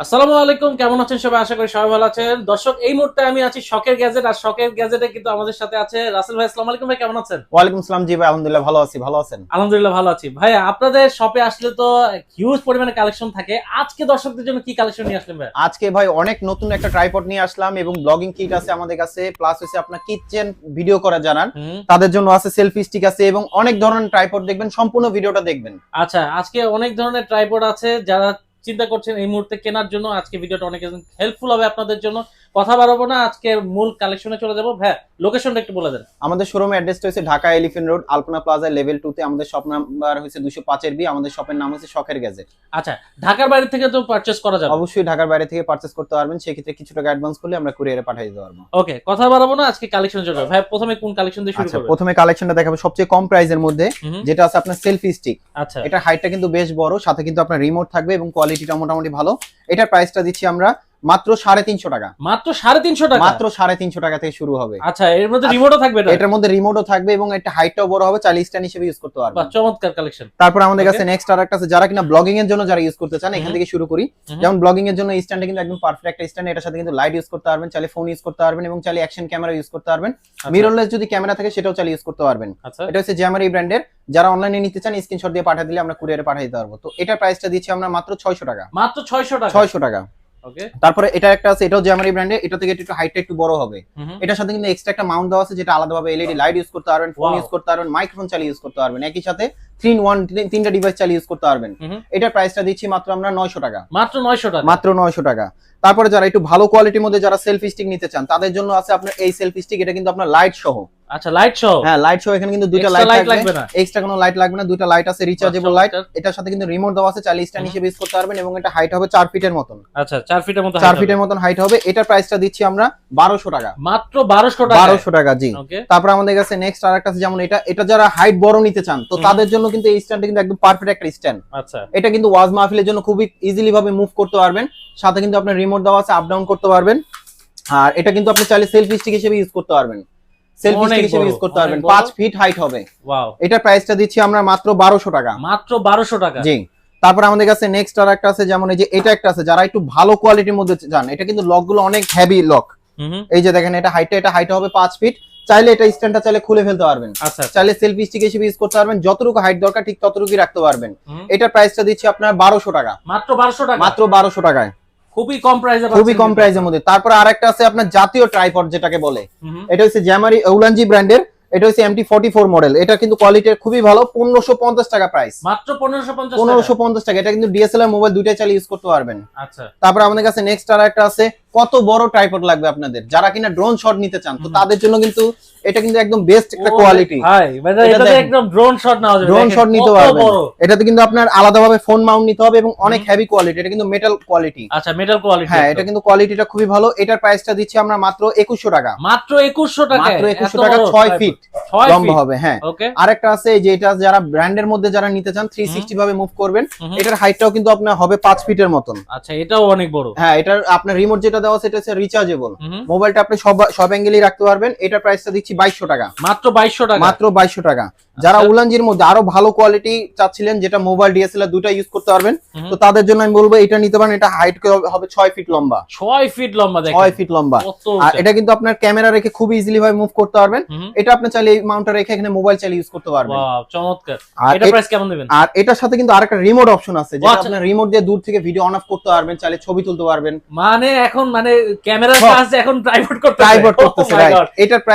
আসসালামু আলাইকুম, কেমন আছেন সবাই? আশা করি সবাই ভালো আছেন। দর্শক, এই মুহূর্তে আমি আছি শখের গ্যাজেট, আর শখের গ্যাজেটে কিন্তু আমাদের সাথে আছে রাসেল ভাই। আসসালামু আলাইকুম ভাই, কেমন আছেন? ওয়ালাইকুম আসসালাম। জি ভাই, আলহামদুলিল্লাহ ভালো আছি। ভালো আছেন? আলহামদুলিল্লাহ ভালো আছি ভাই। আপনাদের শপে আসলে তো হিউজ পরিমাণে কালেকশন থাকে। আজকে দর্শকদের জন্য কি কালেকশন নিয়ে আসলেন ভাই? আজকে ভাই অনেক নতুন একটা ট্রাইপড নিয়ে আসলাম এবং ব্লগিং কিট আছে আমাদের কাছে, প্লাস হচ্ছে আপনার কিচেন ভিডিও করা জানান তাদের জন্য আছে, সেলফি স্টিক আছে এবং অনেক ধরনের ট্রাইপড দেখবেন, সম্পূর্ণ ভিডিওটা দেখবেন। আচ্ছা, আজকে অনেক ধরনের ট্রাইপড আছে। যারা চিন্তা করছেন এই মুহূর্তে কেনার জন্য, আজকে ভিডিওটা অনেক হেল্পফুল হবে আপনাদের জন্য। কথা বাড়াবো না, আজকে মূল কালেকশনে চলে যাবো। ভাই, লোকেশনটা একটু বলে দেন। আমাদের শোরুমের অ্যাড্রেসটা হচ্ছে ঢাকা এলিফ্যান্ট রোড, আলপনা প্লাজা লেভেল 2 তে। আমাদের শপ নাম্বার হচ্ছে 205 এর বি। আমাদের শপের নাম হচ্ছে শখের গ্যাজেট। আচ্ছা, ঢাকার বাইরে থেকে তো পারচেজ করা যাবে? অবশ্যই ঢাকার বাইরে থেকে পারচেজ করতে পারবেন, সেক্ষেত্রে কিছু টাকা অ্যাডভান্স করলে আমরা কুরিয়ারে পাঠিয়ে দিতে পারবো। ওকে, কথা বাড়াবো না, আজকে কালেকশন চলে যাবে। ভাই, প্রথমে কোন কালেকশন দিয়ে শুরু আচ্ছা, করবেন? প্রথমে কালেকশনটা দেখাবো সবচেয়ে কম প্রাইসের মধ্যে, যেটা আছে আপনার সেলফি স্টিক। আচ্ছা, এটা হাইটটা কিন্তু বেশ বড়, সাথে কিন্তু আপনার রিমোট থাকবে এবং কোয়ালিটিটা মোটামুটি ভালো। এটার প্রাইসটা দিচ্ছি আমরা মাত্র 350 টাকা। মাত্র 350 টাকা? মাত্র 350 টাকা থেকে শুরু হবে। আচ্ছা, এর মধ্যে রিমোটও থাকবে? এটার মধ্যে রিমোটও থাকবে এবং একটা হাইটটাও বড় হবে, চাইলে স্ট্যান্ড হিসেবে ইউজ করতে পারবেন। বাহ, চমৎকার কালেকশন। তারপর আমাদের কাছে নেক্সট আরেকটা আছে, যারা কিনা ব্লগিং এর জন্য যারা ইউজ করতে চান, এখান থেকে শুরু করি। যেমন ব্লগিং এর জন্য স্ট্যান্ডটা কিন্তু একদম পারফেক্ট একটা স্ট্যান্ড। এটার সাথে কিন্তু লাইট ইউজ করতে পারবেন, চাইলে ফোন ইউজ করতে পারবেন এবং চাইলে অ্যাকশন ক্যামেরা ইউজ করতে পারবেন। মিররলেস যদি ক্যামেরা থাকে সেটাও চাইলে ইউজ করতে পারবেন। এটা হচ্ছে জ্যামারি ব্র্যান্ডের। যারা অনলাইনে নিতে চান স্ক্রিনশট দিয়ে পাঠিয়ে দিলে আমরা কুরিয়ারে পাঠিয়ে দিতে পারবো। তো এটার প্রাইসটা দিচ্ছি আমরা মাত্র 600 টাকা। মাত্র 600 টাকা? 600 টাকা। ওকে। তারপরে এটা একটা আছে, এটাও জ্যামারি ব্র্যান্ডের। এটা থেকে একটু হাইটটা একটু বড় হবে। এটার সাথে কিন্তু এক্সট্রা একটা মাউন্ট দেওয়া আছে, যেটা আলাদাভাবে এলইডি লাইট ইউজ করতে পারবেন, ফোন ইউজ করতে পারবেন, মাইক্রোফোন চালিয়ে ইউজ করতে পারবেন। একই সাথে 3-in-1 তিনটা ডিভাইস চালিয়ে ইউজ করতে পারবেন। এটার প্রাইসটা দিচ্ছি মাত্র আমরা 900 টাকা। মাত্র 900 টাকা? মাত্র 900 টাকা। তারপরে যারা একটু ভালো কোয়ালিটির মধ্যে যারা সেলফি স্টিক নিতে চান, তাদের জন্য আছে আপনার এই সেলফি স্টিক। এটা কিন্তু আপনার লাইট সহ। আচ্ছা, লাইট সহ? হ্যাঁ, লাইট সহ। এখানে কিন্তু দুইটা লাইট লাগবে না, এক্সট্রা কোনো লাইট লাগবে না। দুইটা লাইট আছে, রিচার্জেবল লাইট। এটার সাথে কিন্তু রিমোট দেওয়া আছে, চাইলে স্ট্যান্ড হিসেবে ইউজ করতে পারবেন এবং এটা হাইট হবে 4 ফিটের মতন। আচ্ছা, 4 ফিটের মতো? 4 ফিটের মতন হাইট হবে। এটার প্রাইসটা দিচ্ছি আমরা 1200 টাকা। মাত্র 1200 টাকা? 1200 টাকা, জি। তারপর আমাদের কাছে নেক্সট আরেকটা আছে, যেমন এটা যারা হাইট বড় নিতে চান, তো তাদের জন্য কিন্তু এই স্ট্যান্ডটা কিন্তু একদম পারফেক্ট একটা স্ট্যান্ড। আচ্ছা, এটা কিন্তু ওয়াজ মাহফিলের জন্য খুবই ইজিলি ভাবে মুভ করতে পারবেন। সাথে কিন্তু আপনার রিমোট দেওয়া আছে, আপ ডাউন করতে পারবেন। আর এটা কিন্তু আপনি চাইলে সেলফি স্টিক হিসেবে ইউজ করতে পারবেন। সেলফি স্টিক হিসেবে ইউজ করতে পারবেন। 5 ফিট হাইট হবে। ওয়াও। এটার প্রাইসটা দিচ্ছি আমরা মাত্র 1200 টাকা। মাত্র 1200 টাকা? জি। তারপর আমাদের কাছে নেক্সট আরেকটা আছে, যেমন এই যে এটা একটা আছে, যারা একটু ভালো কোয়ালিটির মধ্যে চান। এটা কিন্তু লকগুলো অনেক হেভি লক। এই যে দেখেন, এটা হাইট হবে 5 ফিট। চাইলে এটা স্ট্যান্ডটা চাইলে খুলে ফেলতে পারবেন। আচ্ছা, চাইলে সেলফি স্টিক হিসেবে ইউজ করতে পারবেন। যতটুকু হাইট দরকার ঠিক ততটুকুই রাখতে পারবেন। এটার প্রাইসটা দিচ্ছি আপনার 1200 টাকা। মাত্র 1200 টাকা? মাত্র 1200 টাকায়। খুবই কম প্রাইসে? খুবই কম প্রাইসের মধ্যে। তারপর আরেকটা আছে আপনার জাতীয় ট্রাইপড যেটাকে বলে। এটা হচ্ছে জ্যামারি উলানজি ব্র্যান্ডের। এটা হচ্ছে MT44 মডেল। এটা কিন্তু কোয়ালিটি খুবই ভালো। 1550 টাকা প্রাইস। মাত্র 1550? 1550 টাকা। এটা কিন্তু ডিএসএলআর মোবাইল দুইটাই চালিয়ে ইউজ করতে পারবেন। আচ্ছা। তারপর আমাদের কাছে নেক্সট আরেকটা আছে। কত বড় ট্রাইপড লাগবে আপনাদের, যারা কিনা ড্রোন শট নিতে চান, তো তাদের জন্য কিন্তু এটা কিন্তু একদম বেস্ট একটা কোয়ালিটি। ভাই, মানে এটাতে একদম ড্রোন শট নেওয়া যাবে। ড্রোন শট নিতে পারবেন। এটাতে কিন্তু আপনার আলাদাভাবে ফোন মাউন্ট নিতে হবে এবং অনেক হেভি কোয়ালিটি। এটা কিন্তু মেটাল কোয়ালিটি। আচ্ছা, মেটাল কোয়ালিটি? হ্যাঁ, এটা কিন্তু কোয়ালিটিটা খুবই ভালো। এটার প্রাইসটা দিচ্ছি আমরা মাত্র 2100 টাকা। মাত্র 2100 টাকা? মাত্র 2100 টাকা। 6 ফিট লম্বা হবে। হ্যাঁ। আরেকটা আছে, যে এটা যারা ব্র্যান্ডের মধ্যে যারা নিতে চান, 360 ভাবে মুভ করবেন। এটার হাইটটাও কিন্তু আপনার হবে 5 ফিটের মতন। আচ্ছা, এটাও অনেক বড়। হ্যাঁ, এটার আপনার রিমোট যেটা দেওয়া আছে, এটা হচ্ছে রিচার্জেবল। মোবাইলটা আপনি সব অ্যাঙ্গেলেই রাখতে পারবেন। এটার প্রাইসটা দিচ্ছি 2200 টাকা। মাত্র 2200 টাকা? মাত্র 2200 টাকা। যারা উলানজির মধ্যে আরো ভালো কোয়ালিটি চাচ্ছিলেন, যেটা মোবাইল ডিএসএলআর দুটো ইউজ করতে পারবেন, তো তাদের জন্য আমি বলবো এটা নিতে পারেন। এটা হাইট হবে 6 ফিট লম্বা। 6 ফিট লম্বা? দেখেন, 6 ফিট লম্বা। আর এটা কিন্তু আপনার ক্যামেরা রেখে খুব ইজিলি ভাবে মুভ করতে পারবেন। এটা আপনি চাইলে এই মাউন্টটা রেখে এখানে মোবাইল চালিয়ে ইউজ করতে পারবেন। ওয়াও, চমৎকার। এটা প্রাইস কেমন দিবেন? আর এটার সাথে কিন্তু আরেকটা রিমোট অপশন আছে, যেটা আপনি রিমোট দিয়ে দূর থেকে ভিডিও অন অফ করতে পারবেন, চাইলে ছবি তুলতে পারবেন। মানে এখন মানে ক্যামেরার কাজ এখন ট্রাইপড করতেছে? রাইট।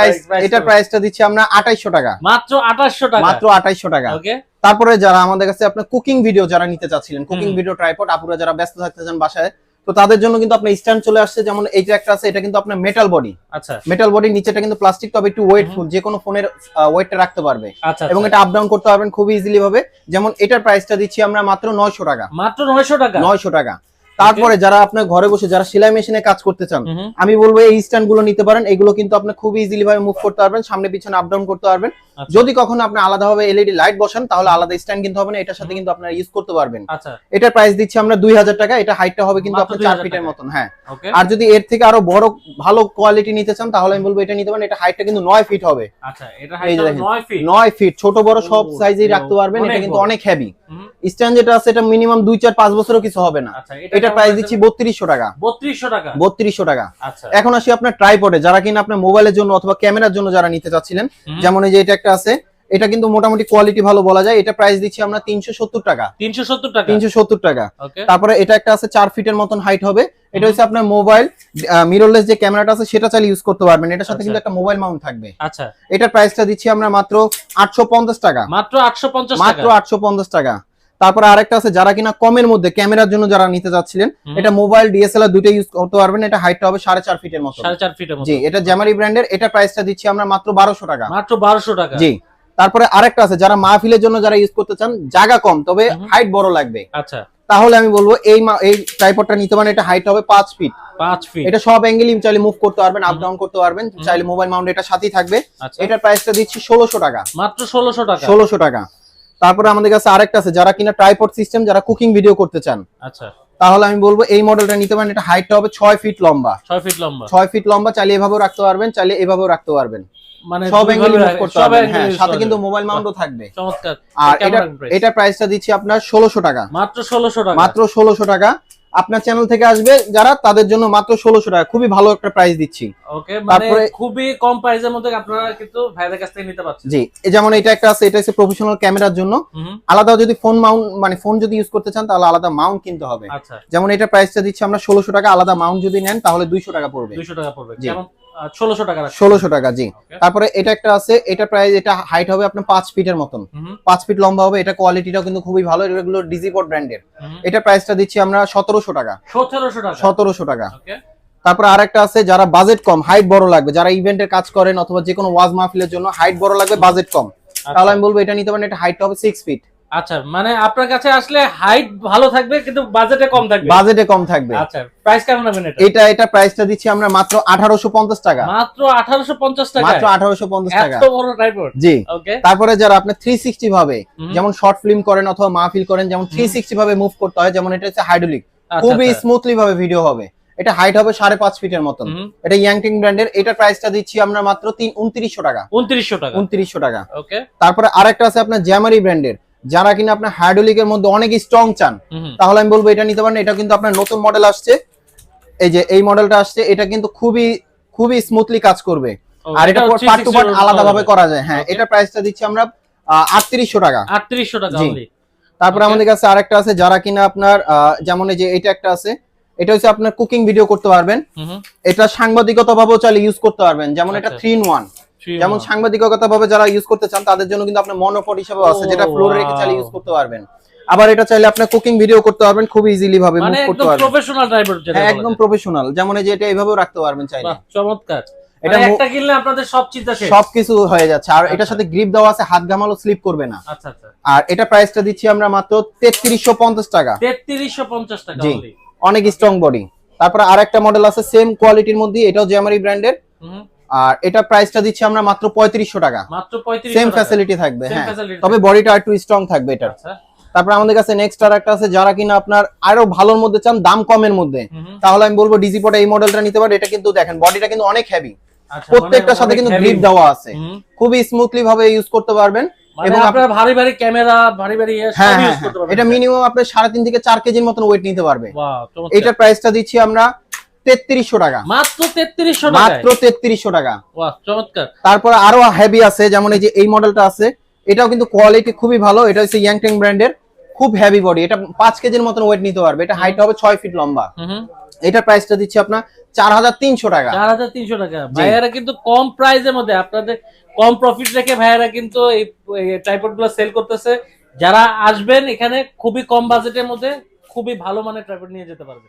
এটার প্রাইসটা দিচ্ছি আমরা 2800 টাকা। মাত্র 2800 টাকা? মাত্র 2800 টাকা। ওকে। তারপরে যারা আমাদের কাছে আপনার কুকিং ভিডিও যারা নিতে চাচ্ছিলেন, কুকিং ভিডিও ট্রাইপড, আপুরা যারা ব্যস্ত থাকতে চান বাসায়, তো তাদের জন্য কিন্তু আপনার স্ট্যান্ড চলে আসছে। যেমন এই যে একটা আছে, এটা কিন্তু আপনার মেটাল বডি। আচ্ছা, মেটাল বডি, নিচেটা কিন্তু প্লাস্টিক, তবে একটু ওয়েটফুল, যে কোনো ফোনের ওয়েটটা রাখতে পারবে। আচ্ছা, এবং এটা আপ ডাউন করতে পারবেন খুব ইজিলি ভাবে। যেমন এটার প্রাইসটা দিচ্ছি আমরা মাত্র 900 টাকা। মাত্র 900 টাকা? 900 টাকা। তারপরে যারা আপনার ঘরে বসে যারা সেলাই মেশিনে কাজ করতে চান, আমি বলবো এই স্ট্যান্ড গুলো নিতে পারেন। এগুলো কিন্তু আপনি খুব ইজিলি ভাবে মুভ করতে পারবেন, সামনে পিছনে আপ ডাউন করতে পারবেন। আচ্ছা। যদি কখনো আপনি আলাদাভাবে এলইডি লাইট বসান তাহলে আলাদা স্ট্যান্ড কিনতে হবে না, এটার সাথে কিন্তু আপনারা ইউজ করতে পারবেন। আচ্ছা এটার প্রাইস দিচ্ছি আমরা 2000 টাকা, এটা হাইটটা হবে কিন্তু মাত্র আপনার 4 2000 ফিটের টাকায়। মতন। হ্যাঁ, ওকে আর যদি এর থেকে আরো বড় ভালো কোয়ালিটি নিতে চান তাহলে আমি বলবো এটা নিতে পারেন, এটা হাইটটা কিন্তু 9 ফিট হবে। আচ্ছা এটা এই হাইট যে দেখেন, 9 ফিট 9 ফিট, ছোট বড় সব ও, সাইজেই এই রাখতে পারবেন, অনেক এটা কিন্তু বড়। অনেক হেভি। হুম, স্ট্যান্ড যেটা আছে এটা মিনিমাম 2 4 5 বছরও কিছু হবে না। আচ্ছা এটা প্রাইস দিচ্ছি 3200 টাকা। 3200 টাকা 3200 টাকা। আচ্ছা এখন আসি আপনার ট্রাইপডে, যারা কিনা আপনার মোবাইলের জন্য অথবা ক্যামেরার জন্য যারা নিতে চাচ্ছিলেন, হুম, যেমন এই যে এটা একটা আছে, এটা কিন্তু মোটামুটি কোয়ালিটি ভালো বলা যায়, এটা প্রাইস দিচ্ছি আমরা 370 টাকা। 370 টাকা 370 টাকা। ওকে তারপরে এটা একটা আছে 4 ফিটের মতন হাইট হবে, এটা হচ্ছে আপনার মোবাইল মিররলেস যে ক্যামেরাটা আছে সেটা চালিয়ে ইউজ করতে পারবেন, এটার সাথে আচ্ছা। কিন্তু একটা মোবাইল মাউন্ট থাকবে। আচ্ছা এটার প্রাইসটা দিচ্ছি আমরা মাত্র 850 টাকা। মাত্র 850 মাত্র টাকা 850 টাকা। তারপরে আরেকটা আছে যারা কিনা কমের মধ্যে ক্যামেরার জন্য যারা নিতে যাচ্ছিলেন, হুম। এটা মোবাইল ডিএসএলআর দুটো ইউজ করতে পারবেন, এটা হাইটটা হবে 4.5 ফিটের মতো। 4.5 ফিটের মতো জি, এটা জ্যামারি ব্র্যান্ডের, এটা প্রাইসটা দিচ্ছি আমরা মাত্র 1200 টাকা। মাত্র 1200 টাকা জি। তারপরে আরেকটা আছে যারা মাহফিলের জন্য যারা ইউজ করতে চান, জায়গা কম তবে হুম। হাইট বড় লাগবে, আচ্ছা তাহলে আমি বলবো এই ট্রাইপডটা নিতে পারেন, এটা হাইট হবে 5 ফিট। 5 ফিট এটা সব অ্যাঙ্গেলই চাইলে মুভ করতে পারবেন, আপ হুম। ডাউন করতে পারবেন, হুম। চাইলে মোবাইল মাউন্ট এটা সাথেই থাকবে। আচ্ছা এটার প্রাইসটা দিচ্ছি 1600 টাকা। মাত্র 1600 টাকা 1600 টাকা। তারপরে আমাদের কাছে আরেকটা আছে যারা কিনা ট্রাইপড সিস্টেম, যারা কুকিং ভিডিও করতে চান, আচ্ছা তাহলে আমি বলবো এই মডেলটা নিতে পারেন, এটা হাইটটা হবে 6 ফিট লম্বা। 6 ফিট লম্বা 6 ফিট লম্বা, চাইলে এভাবেও রাখতে পারবেন, চাইলে এভাবেও রাখতে পারবেন, মানে সব দুই অ্যাঙ্গেলই ভাবে মুভ করতে সব পারবেন। angle হ্যাঁ, use সাথে করা কিন্তু যাবে। মোবাইল মাউন্টও থাকবে। চমৎকার আর কেমন এটা রাখবেন price? এটা প্রাইসটা দিচ্ছি আপনার 1600 টাকা। মাত্র 1600 টাকা মাত্র 1600 টাকা। আপনার চ্যানেল থেকে আসবে যারা, তাদের জন্য মাত্র 1600 টাকা, খুবই ভালো একটা প্রাইস দিচ্ছি। ওকে মানে তারপরে খুবই কম প্রাইসের মধ্যে আপনারা কিন্তু ভাইদের কাছ থেকে নিতে পারছেন। জি, এই যেমন এটা একটা আছে, এটা হচ্ছে প্রফেশনাল ক্যামেরার জন্য। হুম আলাদা যদি ফোন মাউন্ট মানে ফোন যদি ইউজ করতে চান তাহলে আলাদা মাউন্ট কিনতে হবে। আচ্ছা যেমন এটা প্রাইসটা দিচ্ছি আমরা 1600 টাকা, আলাদা মাউন্ট যদি নেন তাহলে 200 টাকা পড়বে। 200 টাকা পড়বে জি। যেমন 1600 টাকা রাখছেন। 1600 টাকা। জি। Okay. তারপরে এটা একটা আছে, এটা প্রাইস, এটা হাইট হবে আপনার 5 ফিটের মতন, হুম 5 ফিট লম্বা হবে, এটা কোয়ালিটিটাও কিন্তু খুবই ভালো, এগুলো ডিজিপড ব্র্যান্ডের। হুম এটা প্রাইসটা দিচ্ছি আমরা 1700 টাকা। 1700 টাকা 1700 টাকা। ওকে তারপর আরেকটা আছে যারা বাজেট কম, হাইট বড় লাগবে, যারা ইভেন্টের কাজ করেন অথবা যে কোনো ওয়াজ মাহফিলের জন্য হাইট বড় লাগবে, বাজেট কম, তাহলে আমি বলবো এটা নিতে পারেন, এটা হাইটটা হবে 6 ফিট। আচ্ছা মানে আপনার কাছে আসলে হাইট ভালো থাকবে কিন্তু বাজেটে কম থাকবে। বাজেটে কম থাকবে। আচ্ছা প্রাইস কেমন নেবেন এটা? এটা প্রাইসটা দিচ্ছি আমরা মাত্র 1850 টাকা। মাত্র 1850 টাকা মাত্র 1850 টাকা। এত বড় ট্রাইপড। জি। ওকে তারপরে যারা আপনি 360 ভাবে, হুম। যেমন শর্ট ফিল্ম করেন অথবা মাহফিল করেন, যেমন 360 ভাবে মুভ করতে হয়, যেমন এটা হচ্ছে হাইড্রোলিক, খুবই স্মুথলি ভাবে ভিডিও হবে, এটা হাইট হবে 5.5 ফিটের মতন। এটা ইয়াংটিং ব্র্যান্ডের, এটা প্রাইসটা দিচ্ছি আমরা মাত্র 2900 টাকা। 2900 টাকা 2900 টাকা। ওকে তারপরে আরেকটা আছে আপনার জ্যামারি ব্র্যান্ডের, যারা কিনা আপনার হাইড্রোলিকের মধ্যে অনেক স্ট্রং চান, তাহলে আমি বলবো এটা নিতে পারেন। এটা কিন্তু আপনার নতুন মডেল আসছে, এই যে এই মডেলটা আসছে, এটা কিন্তু খুবই স্মুথলি কাজ করবে, আর এটা পার্ট টু পার্ট আলাদা ভাবে করা যায়। হ্যাঁ, এটা প্রাইসটা দিচ্ছি আমরা 3800 টাকা। 3800 টাকা জি। only। তারপরে Okay. আমাদের কাছে আরেকটা আছে যারা কিনা আপনার যেমন এই যে এটা একটা আছে, এটা হচ্ছে আপনার কুকিং ভিডিও করতে পারবেন, এটা সাংবাদিকতা ভাবেও চাইলে ইউজ করতে পারবেন, যেমন এটা আচ্ছা। 3-in-1, যেমন সাংবাদিকতা ভাবে যারা ইউজ করতে চান তাদের জন্য কিন্তু আপনার মনোপড হিসেবে আছে, যেটা ফ্লোরে রেখে চাইলে ইউজ করতে পারবেন। আবার এটা চাইলে আপনি কুকিং ভিডিও করতে পারবেন, খুব ইজিলি ভাবে মুভ মানে করতে একদম পারবেন। প্রফেশনাল ট্রাইপড যেটা হ্যাঁ, বলা একদম যায়। প্রফেশনাল, যেমন এই যে এটা এইভাবেও রাখতে পারবেন চাইলে। বাহ, চমৎকার। এটা এটা একটা কিনলে আপনাদের সব চিন্তা শেষ। সবকিছু হয়ে যাচ্ছে, আর এটার আচ্ছা। সাথে গ্রিপ দেওয়া আছে, হাত ঘামালো স্লিপ করবে না। আচ্ছা আচ্ছা আর এটা প্রাইসটা দিচ্ছি আমরা মাত্র 3350 টাকা। 3350 টাকা জি। only। অনেক স্ট্রং বডি। তারপরে আরেকটা মডেল আছে সেম কোয়ালিটির মধ্যে, এটাও জ্যামারি ব্র্যান্ডের, হুম আর এটা প্রাইসটা দিচ্ছি আমরা মাত্র 3500 টাকা। মাত্র 3500 সেম টাকা। ফ্যাসিলিটি থাকবে। Same হ্যাঁ, facility তবে থাকবে। বডিটা একটু স্ট্রং থাকবে এটার। আচ্ছা তারপর আমাদের কাছে নেক্সট আর একটা আছে, যারা কিনা আপনার আরো ভালোর মধ্যে চান, দাম কমের মধ্যে, হুম তাহলে আমি বলবো ডিজিপোটা এই মডেলটা নিতে পারেন। এটা কিন্তু দেখেন বডিটা কিন্তু অনেক হেভি, আচ্ছা প্রত্যেকটার সাথে অনেক কিন্তু heavy। গ্রিপ দেওয়া আছে, হুম। খুবই স্মুথলি ভাবে ইউজ করতে পারবেন। মানে এবং আপনারা ভারী ভারী ক্যামেরা ভারী ভারী সব হ্যাঁ ইউজ হ্যাঁ, করতে পারবেন। এটা মিনিমাম আপনার 3.5 থেকে 4 কেজির মতন ওয়েট নিতে পারবে। বাহ চমৎকার। এটার প্রাইসটা দিচ্ছি আমরা 3300 টাকা। মাত্র 3300 টাকা। মাত্র 3300 টাকা। বাহ চমৎকার। তারপর আরো হেভি আছে, যেমন এই যে এই মডেলটা আছে, এটাও কিন্তু কোয়ালিটি খুবই ভালো, এটা হচ্ছে ইয়াংটেং ব্র্যান্ডের, খুব হেভি বডি, এটা 5 কেজির মতন ওয়েট নিতে পারবে, এটা হাইট হবে 6 ফিট লম্বা। হুম এটার প্রাইসটা দিচ্ছি আপনার 4300 টাকা। 4300 টাকা। ভাইয়ারা কিন্তু কম প্রাইসের মধ্যে আপনাদের কম প্রফিট রেখে ভাইয়ারা কিন্তু এই ট্রাইপড গুলো সেল করতেছে। যারা আসবেন এখানে খুবই কম বাজেটের মধ্যে খুবই ভালো মানের ট্রাইপড নিয়ে যেতে পারবে।